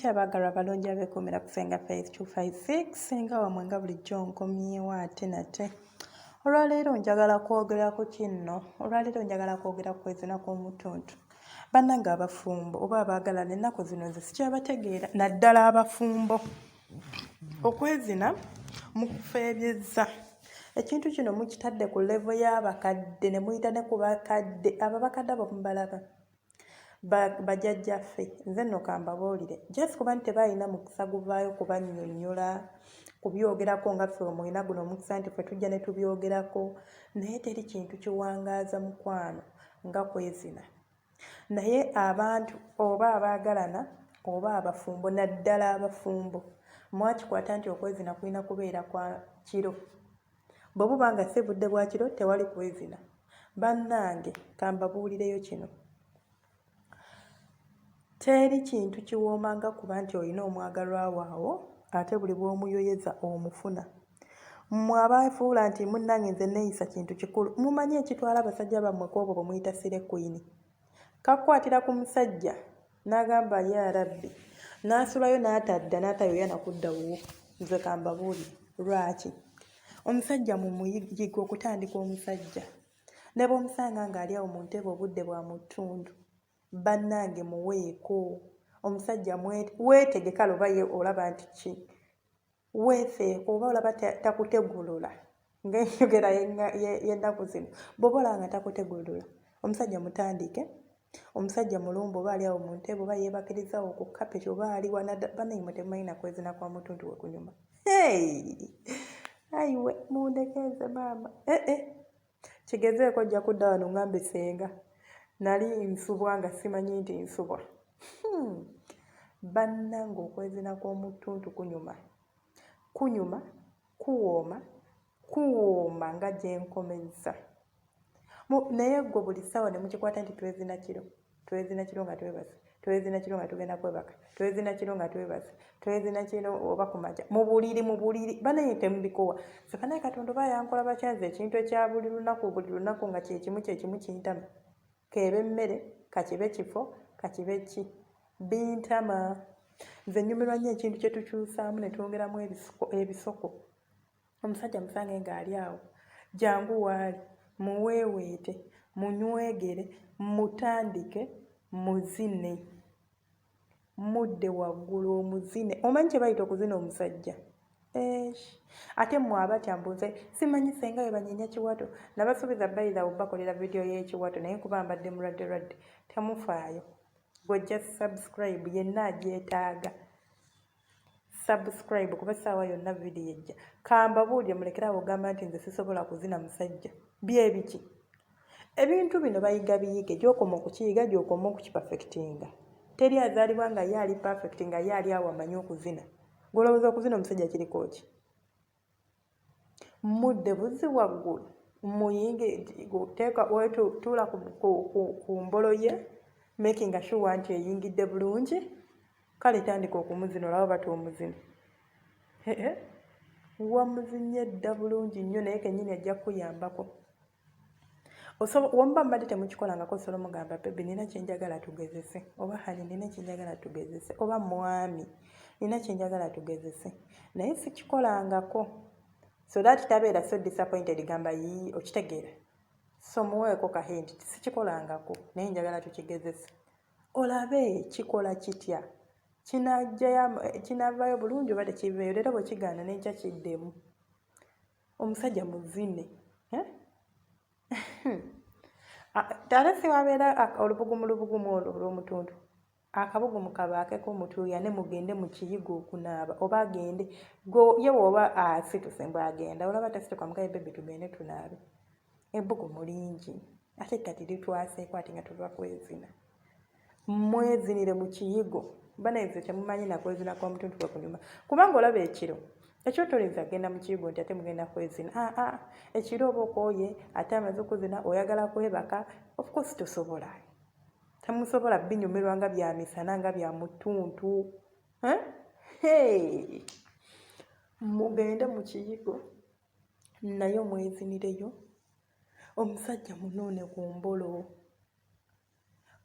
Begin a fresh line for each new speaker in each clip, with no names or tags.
Mutya abaagalwa abalungi abeekuumira ku Fenga Faith 256 singa wamwe nga bulijjo nkomyewo ate nate. Olwaleero njagala kwogera ku kinno. Olwaleero njagala kwogera ku kwezina kw'omutuntu. Bannange abafumbo oba abaagalana ennaku zino nze sikyabategeera naddala abafumbo. Okwezina mukufeebyezza. Ekintu kino mukitadde ku levo y'abakadde ne muyita ne ku bakadde. Abo abakadde abo mubalaba bajjajjaffe nze nno kambabuulire just kuba nti tebalina mukisa guvaayo kubannyonnyola kubyogerako nga ffe omulina guno omukisa nti ffe tujja ne tubyogerako naye teri kintu kiwangaaza mukwano nga kwezina. Naye abantu oba abaagalana oba abafumbo naddala abafumbo mwakikwata nti okwezina kulina kubeera kwa kiro. Bwe buba nga si budde bwa kiro tewali kwezina. Bannange kambabuulireyo kino. Teri kintu kiwoomanga kuba nti olina omwagalwa waawo ate buli bw'omuyoyeza omufuna. Mmwe abaafuula nti munnange nze neeyisa kintu kikulu mumanyi ekitwala abasajja bammwe ku obwo bwe muyita sire kwini. Kakwatira ku musajja n'agamba ya rabbi n'asulayo n'atadda n'atayoya nakudda wuwo. Nze kambabuulire lwaki omusajja mu muyigo okutandika omusajja ne bw'omusanga ng'ali awo mu ntebe obudde bwa mu ttundu bannange muweeko omusajja weetegeka loba ye olaba nti ki weefeeko oba olaba takutegolola ng'enjogera y'ennaku zino bw'oba olaba nga takutegolola omusajja mutandike. Omusajja mulumbu oba ali awo mu ntebe oba yeebakirizawo ku kapeti oba ali wanadda bannange temumanyi na kwezina kwa mutuntu we kunyuma. Ayiwe mundekeeze maama kigezeeko ojja kudda wano ngambe senga nali nsubwa nga simanyi nti nsubwa. Bannange okwezina kw'omutuntu kunyuma kuwooma nga gye nkomezza. Naye gwe buli ssaawa ne mukikwata nti twezina kiro nga twebaza, twezina kiro nga tugenda kwebaka, twezina kiro nga twebaza, twezina kiro oba ku makya mu buliri banaye temubikowa. Banaye Katonda oba yankola bakyanze ekintu ekya buli lunaku nga kyekimu kintama. Keebe emmere, kakibe kifo, kakibe ki bintama. Nze nnyumirwa nnyo ekintu kye tukyusaamu ne twongeramu ebisoko. Omusajja musange ng'ali awo jangu waali muweeweete munywegere mutandike muzine mudde waggulu omuzine. Omanyi kye bayita okuzina omusajja? Ate mmwe abatya mbuze simanyi senga we banyeenya kiwato nabasuubiza bayiza obbakolera vidiyo y'ekiwato naye kuba mbadde mulwadde temufaayo. Gwojja subscribe yenna agyetaaga subscribe kuba essaawa yonna vidiyo ejja. Kambabuulire mulekere awo ogamba nti nze sisobola kuzina musajja. Byebiki ebintu bino bayiga biyige gy'okoma okukiyiga gy'okoma okukipafekitinga. Teri azaalibwa nga ye ali perfect nga ye ali awo amanyi okuzina. Golowooza okuzina omusajja kiriko ki? Mudde buzzi waggulu muyinge teeka tuula ku mbolo ye making sure nti eyingidde bulungi. Kale tandika okumuzina olaba bati omuzina. Wamuzinye dda bulungi nnyo naye kennyini ajja kukuyambako. Womuba mbadde temukikolangako osobola mugamba bebi nina kyenjagala tugezese oba hani nina kyenjagala tugezese oba mwami nina kyenjagala tugezese naye sikikolangako so that tabeera so disappointed gamba yii okitegeera so muweeko kahindi sikikolangako naye njagala tukigezese olabe kikola kitya kinavaayo bulungi oba tekiveeyo leero bwe kigaana n'enkya kiddemu. Omusajja muzine ate siwabeera olubugumu olw'omutuntu akabugumu kabaakeko mutuuya ne mugende mu kiyigo okunaaba oba agende ye bw'oba asituse mbw agenda olaba tasituka mugaye bebi tugende tunaabe. Ebbugumu lingi ate kati litwaseeko ati nga tuva kwezina. Mwezinire mu kiyigo banaize temumanyi na kwezina kwa mutuntu gwe kunyuma kubanga olaba ekiro ekyotolinza agenda mu kiyigo nti ate mugenda kwezina. Ekiro oba okooye ate amaze okuzina oyagala kwebaka of course tosobola. Temusobola binyumirwa nga bya misana nga bya mutuntu. Mugende mu kiyigo naye mwezinireyo omusajja munuune ku mbolo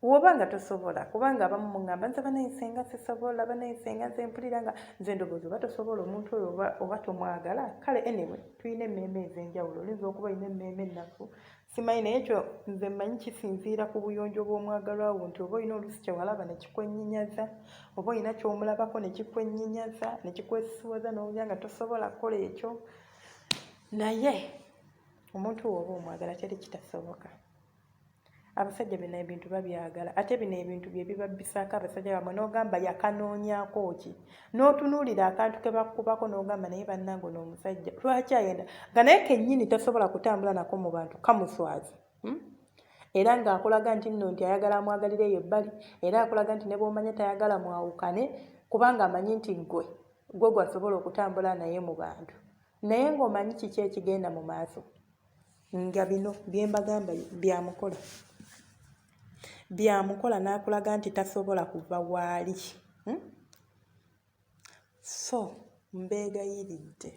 woba nga tosobola kubanga abamu muŋŋamba nze banayisenga sisobola banayisenga nze mpulira nga nze ndowooza oba tosobola omuntu oyo oba tomwagala kale anyway tulina emmeeme ez'enjawulo oyinza okuba olina emmeeme ennaku simanyi naye ekyo nze mmanyi kisinziira ku buyonjo bw'omwagalwa wo nti oba olina oluusi kyewalaba ne kikwennyinyaza oba olina ky'omulabako ne kikwennyinyaza ne kikwesisiwaza n'owulira nga tosobola kukola ekyo naye omuntu woba omwagala teri kitasoboka. Abasajja bino ebintu babyagala ate bino ebintu bye bibabisaako abasajja bamwe n'ogamba yakanoonyaako ki n'otunuulira akantu ke bakubako n'ogamba naye bannange ono omusajja lwaki ayenda nga naye kennyini tasobola kutambula nako mu bantu kamuswazi era ng'akulaga nti nno nti ayagala amwagalira eyo ebbali era akulaga nti ne bw'omanya tayagala mwawukane kubanga amanyi nti gwe gwasobola okutambula naye mu bantu naye ng'omanyi kiki ekigenda mu maaso nga bino bye mbagamba byamukola n'akulaga nti tasobola kuva waali. So mbeegayiridde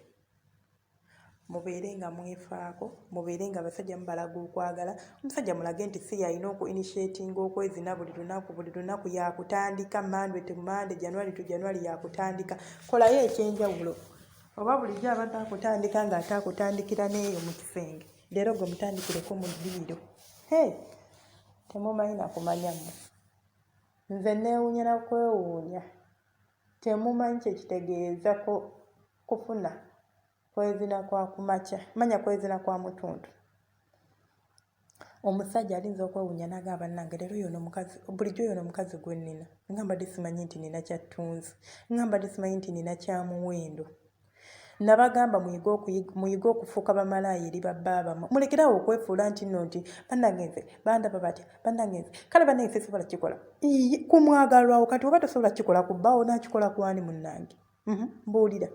mubeere nga mwefaako mubeere nga abasajja mubalaga okwagala omusajja mulage nti si yalina okuinitiatinga okwezina buli lunaku yakutandika mande January to January yakutandika kolayo ekyenjawulo oba bulijjo abadde akutandika ng'ate akutandikira n'eyo mu kisenge leero gwe mutandikireko mu ddiiro temumanyi nakumanya mmwe nze neewuunya na kwewuunya temumanyi kyekitegeeza kufuna kwezina kwa kumakya manya kwezina kwa mutuntu omusajja alinza okwewuunya n'agamba bannange leero yono omukazi bulijjo yono omukazi gwe nnina nga mbadde simanyi nti nina kyattunzi nga mbadde simanyi nti nina kyamuwendo nabagamba muyige okufuuka bamalaaya eri babbaabamwe mulekerawo okwefuula nti nno nti bannange nze bandaba batya bannange nze kale bannange sisobola kikola ku mwagalwawo kati oba tosobola kikola ku bbaawo nakikola ku wani munnange mbuulira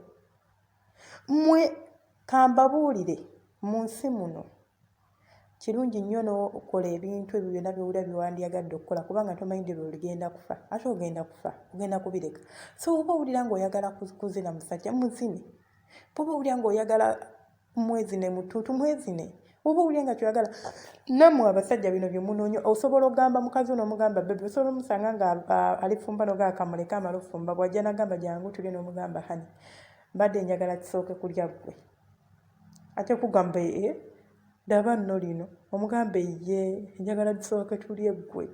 mmwe kambabuulire mu nsi muno kirungi nnyo n'okola ebintu ebyo byonna byowulira byewandiyagadde okukola kubanga tomanyi dde lw'oligenda kufa ate ogenda kufa ogenda kubireka so oba owulira ng'oyagala kuzina musajja muzine bw'oba owulira ng'oyagala mwezine mutuutu mwezine bw'oba owulira nga kyoyagala nammwe abasajja bino bye munoonya osobola okugamba mukazi n'omugamba bebe osobola omusanga nga alifumba n'ogamba kamuleka amala ofumba bw'ajja n'agamba jangu tulye n'omugamba hani mbadde njagala kisooke kulya ggwe ate kugamba daba nno lino omugambe ye njagala tusooke tulye ggwe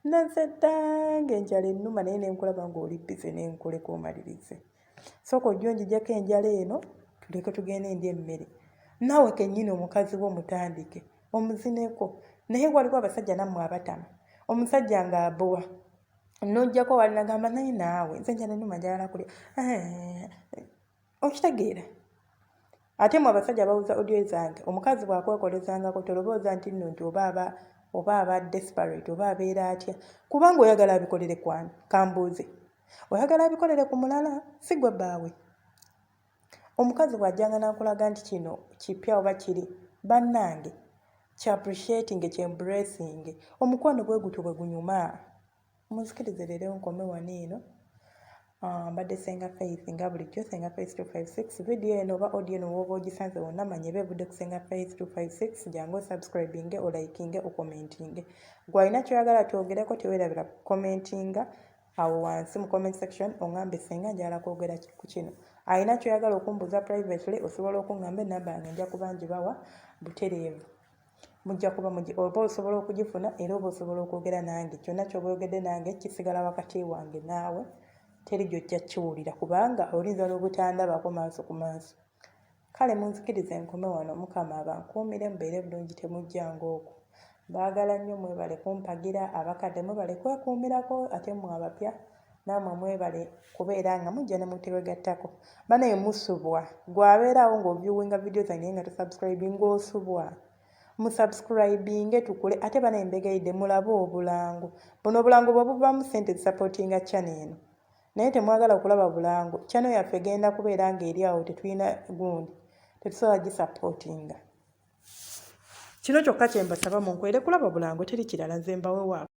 nanze ddange enjala ennuma naye nenkulaba ng'oli bize nenkuleka omalirize sooka ojja onjijjako enjala eno tuleke tugende endi emmere naawe kennyini omukazi wo mutandike omuzineko naye waliwo abasajja nammwe abatama omusajja ng'abowa n'ojjako wali nagamba naye naawe nze enjala ennuma njagala kulya okitegeera ate mu abasajja bawuza audio zange omukazi bw'akwekolezangako tolowooza nti nno nti oba aba desperate oba abeera atya kubanga oyagala abikolere kwani kambuuze oyagala abikolere ku mulala si gwe bbaawe omukazi bw'ajjanga n'akulaga nti kino kipya oba kiri bannange kya appreciating kya embracing omukwano bwe gutyo bwe gunyuma munzikirize leero nkome wano eno mbadde Senga Faith nga bulijjo Senga Faith 256 video eno oba audio eno woba ogisanze wonna manye bevudde ku Senga Faith 256 jangu subscribinge olikinge okomentinge gwalina kyoyagala twogereko teweerabira commentinga awo wansi mu comment section ongambe Senga njagala kwogera ku kino alina kyoyagala okumbuuza privately osobola okungamba enamba yange nja kuba ngibawa butereevu mujja kuba oba osobola okugifuna era oba osobola okwogera nange kyonna kyoba oyogedde nange kisigala wakati wange naawe teri gyojja kiwulira kubanga olinza n'obutandabako maaso ku maaso kale munzikirize enkome wano mukama abankuumire mubeere bulungi temujjanga okwo baagala nnyo mwebale kumpagira abakadde mwebale kwekuumirako ate mmwe abapya nammwe mwebale kubeera nga mujja ne mutewegattako banaye musubwa gwabeeraawo ng'oviewinga video zange nga tosubscribinga osubwa musubscribinge tukule ate banaye mbegayidde mulabe obulango buno obulango bwe buvaamu ssente zisupportinga channel eno naye temwagala okulaba bulango channel yaffe egenda kubeera ng'eri awo tetulina gundi tetusobola gisupportinga kino kyokka kye mbasaba munkwere kulaba bulango teri kirala nze mbawe waabwe